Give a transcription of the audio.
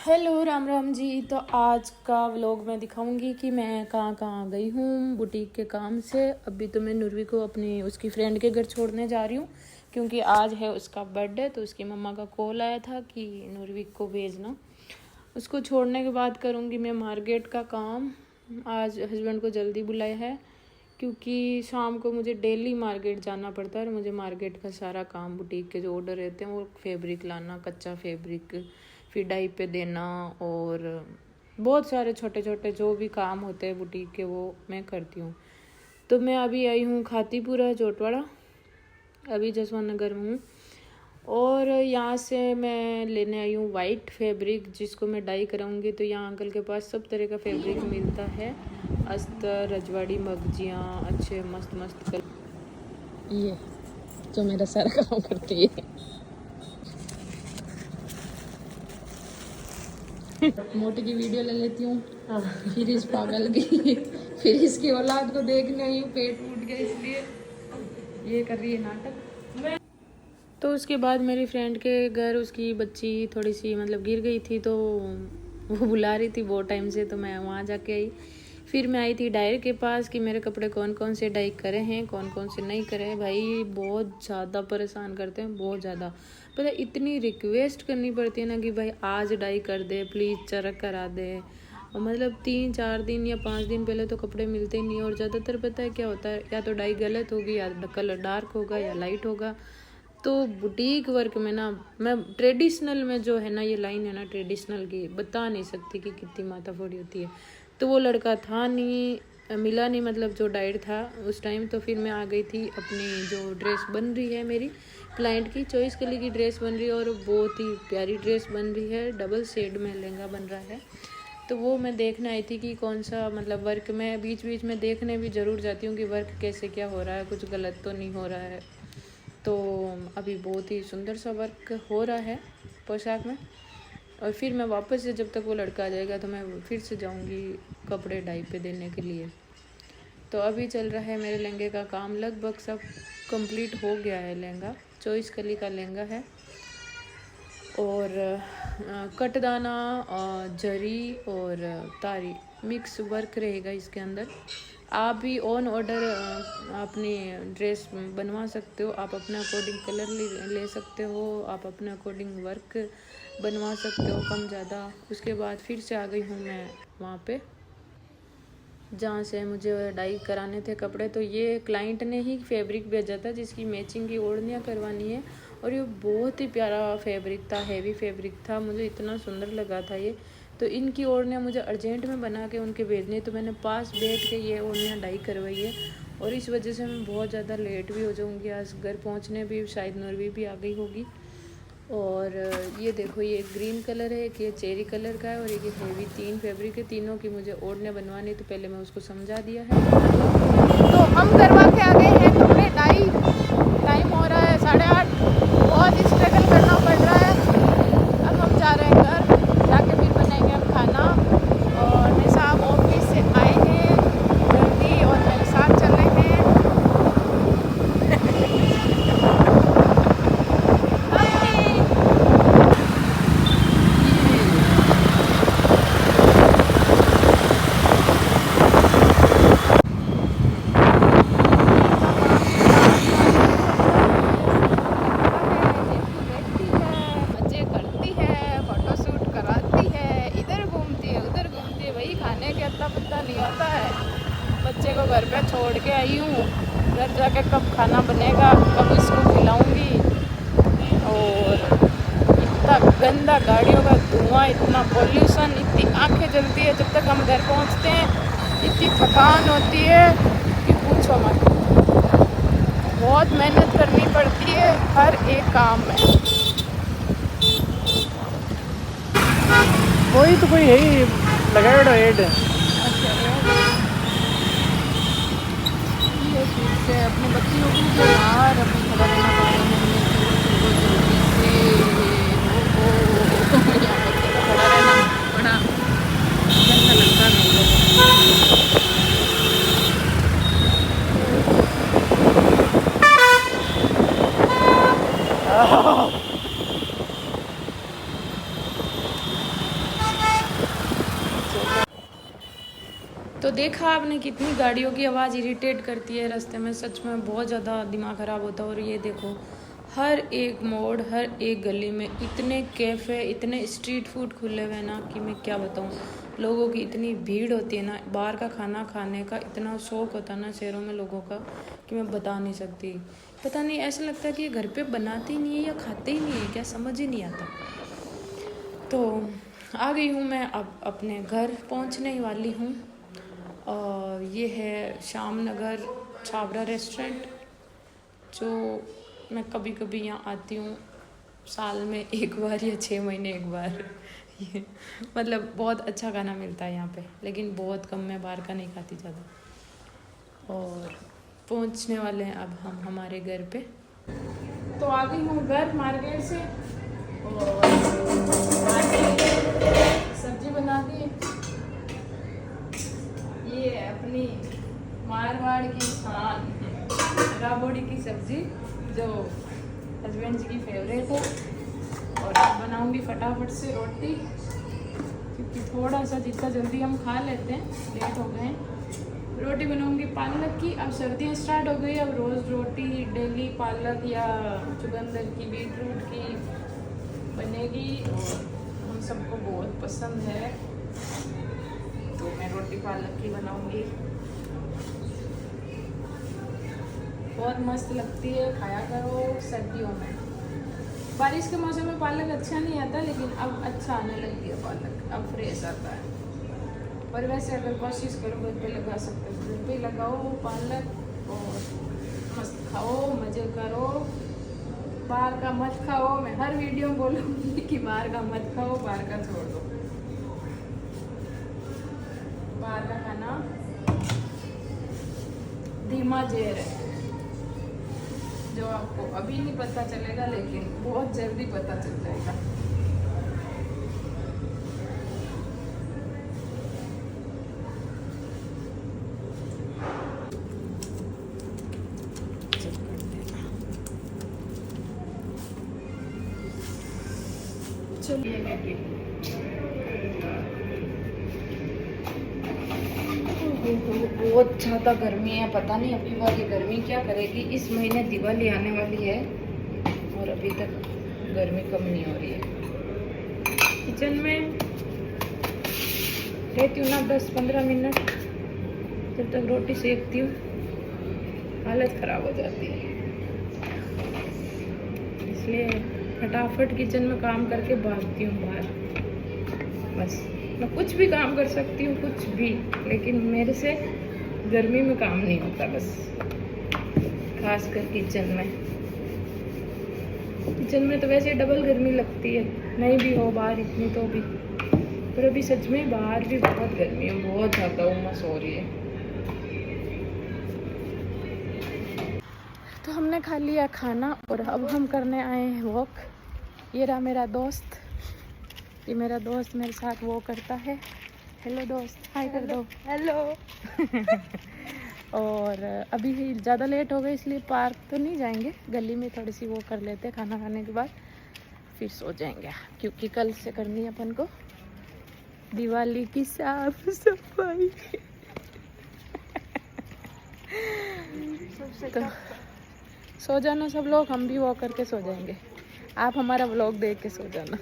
Hello Ram Ram ji. तो आज का व्लॉग मैं दिखाऊंगी कि मैं कहाँ कहाँ गई हूँ बुटीक के काम से। अभी तो मैं नुरवी को अपनी उसकी फ्रेंड के घर छोड़ने जा रही हूँ क्योंकि आज है उसका बर्थडे। तो उसकी मम्मा का कॉल आया था कि नुरवी को भेजना। उसको छोड़ने के बाद करूँगी मैं मार्केट का काम। आज हस्बैंड को जल्दी बुलाया है क्योंकि शाम को मुझे डेली मार्केट जाना पड़ता है और मुझे मार्केट का सारा काम बुटीक के जो ऑर्डर रहते हैं वो फैब्रिक लाना, कच्चा फैब्रिक फिर डाई पे देना और बहुत सारे छोटे छोटे जो भी काम होते हैं बुटीक के वो मैं करती हूँ। तो मैं अभी आई हूँ खातीपुरा जोटवाड़ा, अभी जसवंत नगर में हूँ। और यहाँ से मैं लेने आई हूँ वाइट फैब्रिक जिसको मैं डाई कराऊंगी। तो यहाँ अंकल के पास सब तरह का फैब्रिक मिलता है, अस्तर, रजवाड़ी, मगजियाँ, अच्छे मस्त मस्त कलर। ये जो मेरा सारा काम करती है। मोटी की वीडियो ले लेती हूँ, फिर इस पागल की, फिर इसकी औलाद को देखने आई हूँ, पेट फूट गया इसलिए ये कर रही है नाटक। तो उसके बाद मेरी फ्रेंड के घर उसकी बच्ची थोड़ी सी मतलब गिर गई थी तो वो बुला रही थी बहुत टाइम से, तो मैं वहाँ जाके आई। फिर मैं आई थी डायर के पास कि मेरे कपड़े कौन कौन से डाई करे हैं, कौन कौन से नहीं करे हैं। भाई बहुत ज़्यादा परेशान करते हैं, बहुत ज़्यादा। पता इतनी रिक्वेस्ट करनी पड़ती है ना कि भाई आज डाई कर दे प्लीज़, चरक करा दे। और मतलब 3-4 दिन या 5 दिन पहले तो कपड़े मिलते ही नहीं। और ज़्यादातर पता है क्या होता है, या तो डाई गलत होगी या कलर डार्क होगा या लाइट होगा। तो बुटीक वर्क में ना मैं ट्रेडिशनल में जो है ना ये लाइन है ना ट्रेडिशनल की, बता नहीं सकती कि कितनी माथा फोड़ी होती है। तो वो लड़का था नहीं, मिला नहीं, मतलब जो डाइट था उस टाइम। तो फिर मैं आ गई थी अपनी जो ड्रेस बन रही है मेरी क्लाइंट की चॉइस कली की ड्रेस बन रही है और बहुत ही प्यारी ड्रेस बन रही है, डबल शेड में लहंगा बन रहा है। तो वो मैं देखने आई थी कि कौन सा मतलब वर्क में बीच बीच में देखने भी ज़रूर जाती हूँ कि वर्क कैसे क्या हो रहा है, कुछ गलत तो नहीं हो रहा है। तो अभी बहुत ही सुंदर सा वर्क हो रहा है पोशाक में। और फिर मैं वापस से जब तक वो लड़का आ जाएगा तो मैं फिर से जाऊंगी कपड़े डाई पे देने के लिए। तो अभी चल रहा है मेरे लहंगे का काम, लगभग सब कंप्लीट हो गया है। लहंगा चॉइस कली का लहंगा है और कटदाना, जरी और तारी मिक्स वर्क रहेगा इसके अंदर। आप भी ऑन ऑर्डर अपनी ड्रेस बनवा सकते हो, आप अपने अकॉर्डिंग कलर ले सकते हो, आप अपने अकॉर्डिंग वर्क बनवा सकते हो कम ज़्यादा। उसके बाद फिर से आ गई हूँ मैं वहाँ पे जहाँ से मुझे डाई कराने थे कपड़े। तो ये क्लाइंट ने ही फैब्रिक भेजा था जिसकी मैचिंग की ओढ़नियाँ करवानी है। और ये बहुत ही प्यारा फैब्रिक था, हैवी फैब्रिक था, मुझे इतना सुंदर लगा था ये। तो इनकी ओढ़नियाँ मुझे अर्जेंट में बना के उनके भेजनी है, तो मैंने पास बैठ के ये ओढ़नियाँ डाई करवाई है। और इस वजह से मैं बहुत ज़्यादा लेट भी हो जाऊँगी, आज घर पहुँचने भी शायद नुरवी भी आ गई होगी। और ये देखो ये ग्रीन कलर है, एक ये चेरी कलर का है और एक ये हैवी, 3 फैब्रिक है। तीनों की मुझे ओढ़ने बनवानी, तो पहले मैं उसको समझा दिया है। तो हम करवा के आ गए हैं कपड़े डाई। टाइम हो रहा है 8:30, बहुत स्ट्रगल करना पड़ रहा है। अब हम जा रहे हैं घर, जाके फिर बनाएंगे हम खाना। और मेरे साहब ऑफिस से आए हैं जल्दी और मेरे साथ चल रहे हैं। बच्चे को घर पे छोड़ के आई हूँ, घर जाके कब खाना बनेगा, कब इसको खिलाऊंगी। और इतना गंदा गाड़ियों का धुआं, इतना पोल्यूशन, इतनी आंखें जलती है जब तक हम घर पहुँचते हैं, इतनी थकान होती है कि पूछो मत। बहुत मेहनत करनी पड़ती है हर एक काम में। वही तो कोई है ही लगाया एड। से अपने बच्चियों को बाहर अपनी खड़ा रहना पड़ेगा, खड़ा रहना बड़ा गंदा लगता है मेरे को। तो देखा आपने कितनी गाड़ियों की आवाज़ इरिटेट करती है रास्ते में, सच में बहुत ज़्यादा दिमाग ख़राब होता है। और ये देखो हर एक मोड़, हर एक गली में इतने कैफ़े, इतने स्ट्रीट फूड खुले हुए हैं ना कि मैं क्या बताऊँ। लोगों की इतनी भीड़ होती है ना, बाहर का खाना खाने का इतना शौक़ होता है ना शहरों में लोगों का कि मैं बता नहीं सकती। पता नहीं, ऐसा लगता है कि ये घर पे बनाते ही नहीं है या खाते ही नहीं है, क्या समझ ही नहीं आता। तो आ गई हूँ मैं, अब अपने घर पहुँचने ही वाली हूँ। और ये है श्याम नगर छाबरा रेस्टोरेंट, जो मैं कभी कभी यहाँ आती हूँ साल में एक बार या 6 महीने एक बार। ये मतलब बहुत अच्छा खाना मिलता है यहाँ पे, लेकिन बहुत कम, मैं बाहर का नहीं खाती ज़्यादा। और पहुँचने वाले हैं अब हम हमारे घर पे। तो आ गई हूँ घर मार्केट से, और सब्जी बना दी। ये अपनी मारवाड़ की शान राबोड़ी की सब्जी, जो हस्बैंड जी की फेवरेट है। और बनाऊंगी फटाफट से रोटी, क्योंकि थोड़ा सा जितना जल्दी हम खा लेते हैं, लेट हो गए। रोटी बनाऊंगी पालक की। अब सर्दियाँ स्टार्ट हो गई, अब रोज़ रोटी डेली पालक या चुकंदर की, बीटरूट की बनेगी, और हम सबको बहुत पसंद है। तो मैं रोटी पालक की बनाऊंगी, बहुत मस्त लगती है, खाया करो सर्दियों में। बारिश के मौसम में पालक अच्छा नहीं आता, लेकिन अब अच्छा आने लगी है पालक, अब फ्रेश आता है। और वैसे अगर कोशिश करो घर पे लगा सकते हो, घर पे लगाओ पालक और मस्त खाओ, मज़े करो। बाहर का मत खाओ, मैं हर वीडियो में बोलूँगी कि बाहर का मत खाओ, बाहर का छोड़ दो। बाहर का खाना धीमा जहर है, जो आपको अभी नहीं पता चलेगा, लेकिन बहुत जल्दी पता चल जाएगा। चलिए, बहुत ज़्यादा गर्मी है, पता नहीं अभी बार ये गर्मी क्या करेगी। इस महीने दिवाली आने वाली है और अभी तक गर्मी कम नहीं हो रही है। किचन में रहती हूँ ना 10-15 मिनट, जब तक रोटी सेकती हूँ हालत ख़राब हो जाती है, इसलिए फटाफट किचन में काम करके भागती हूँ बाहर। बस मैं कुछ भी काम कर सकती हूँ, कुछ भी, लेकिन मेरे से गर्मी में काम नहीं होता, बस खासकर किचन में। किचन में तो वैसे डबल गर्मी लगती है, नहीं भी हो बाहर इतनी तो भी, पर अभी सच में बाहर भी बहुत गर्मी है, बहुत ज़्यादा उमस हो रही है। तो हमने खा लिया खाना और अब हम करने आए हैं वॉक। ये रहा मेरा दोस्त, ये मेरा दोस्त मेरे साथ वॉक करता है। हेलो दोस्त, हाय कर दो। हेलो। और अभी ज़्यादा लेट हो गए, इसलिए पार्क तो नहीं जाएंगे, गली में थोड़ी सी वॉक कर लेते हैं, खाना खाने के बाद फिर सो जाएंगे, क्योंकि कल से करनी है अपन को दिवाली की साफ सफाई। तो सो जाना सब लोग, हम भी वॉक करके सो जाएंगे। आप हमारा व्लॉग देख के सो जाना।